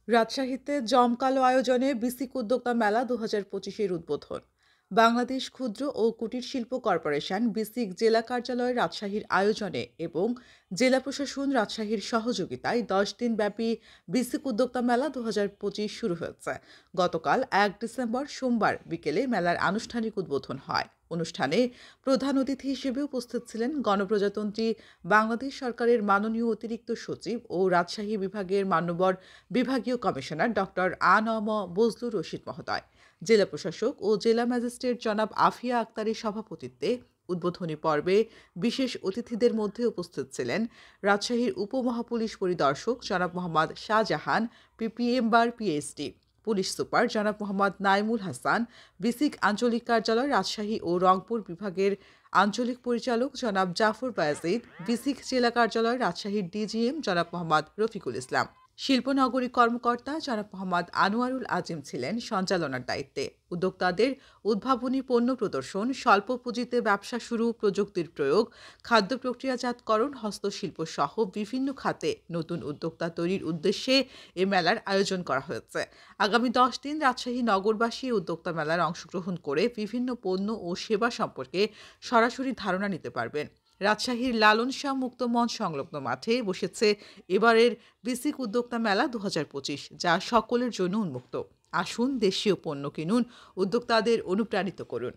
রাজশাহীতে জমকালো আয়োজনে বিসিক উদ্যোক্তা মেলা ২০২৫-এর উদ্বোধন। বাংলাদেশ ক্ষুদ্র ও কুটির শিল্প কর্পোরেশন বিসিক জেলা কার্যালয় রাজশাহীর আয়োজনে এবং জেলা প্রশাসন রাজশাহীর সহযোগিতায় ১০ দিন ব্যাপী বিসিক উদ্যোক্তা মেলা ২০২৫ শুরু হয়েছে। গতকাল ১ ডিসেম্বর সোমবার বিকেলে মেলার আনুষ্ঠানিক উদ্বোধন হয়। অনুষ্ঠানে প্রধান অতিথি হিসেবে উপস্থিত ছিলেন গণপ্রজাতন্ত্রী বাংলাদেশ সরকারের মাননীয় অতিরিক্ত সচিব ও রাজশাহী বিভাগের মান্যবর বিভাগীয় কমিশনার ডক্টর আ.ন.ম বজলুর রশিদ মহোদয়। জেলা প্রশাসক ও জেলা ম্যাজিস্ট্রেট জনাব আফিয়া আক্তারের সভাপতিত্বে উদ্বোধনী পর্বে বিশেষ অতিথিদের মধ্যে উপস্থিত ছিলেন রাজশাহীর উপমহাপুলিশ পরিদর্শক জনাব মোহাম্মদ শাহজাহান, পিপিএম বার পিএইচডি, পুলিশ সুপার জনাব মোহাম্মদ নাইমুল হাসান, বিসিক আঞ্চলিক কার্যালয় রাজশাহী ও রংপুর বিভাগের আঞ্চলিক পরিচালক জনাব জাফর বায়াজিদ, বিসিক জেলা কার্যালয় রাজশাহীর ডিজিএম জনাব মোহাম্মদ রফিকুল ইসলাম। শিল্পনগরী কর্মকর্তা জনাব মোহাম্মদ আনোয়ারুল আজিম ছিলেন সঞ্চালনার দায়িত্বে। উদ্যোক্তাদের উদ্ভাবনী পণ্য প্রদর্শন, স্বল্প পুঁজিতে ব্যবসা শুরু, প্রযুক্তির প্রয়োগ, খাদ্য প্রক্রিয়াজাতকরণ, হস্তশিল্প সহ বিভিন্ন খাতে নতুন উদ্যোক্তা তৈরির উদ্দেশ্যে এ মেলার আয়োজন করা হয়েছে। আগামী ১০ দিন রাজশাহী নগরবাসী উদ্যোক্তা মেলায় অংশগ্রহণ করে বিভিন্ন পণ্য ও সেবা সম্পর্কে সরাসরি ধারণা নিতে পারবেন। রাজশাহীর লালন শাহ মুক্ত মঞ্চ সংলগ্ন মাঠে বসেছে এবারের বিসিক উদ্যোক্তা মেলা ২০২৫, যা সকলের জন্য উন্মুক্ত। আসুন, দেশীয় পণ্য কিনুন, উদ্যোক্তাদের অনুপ্রাণিত করুন।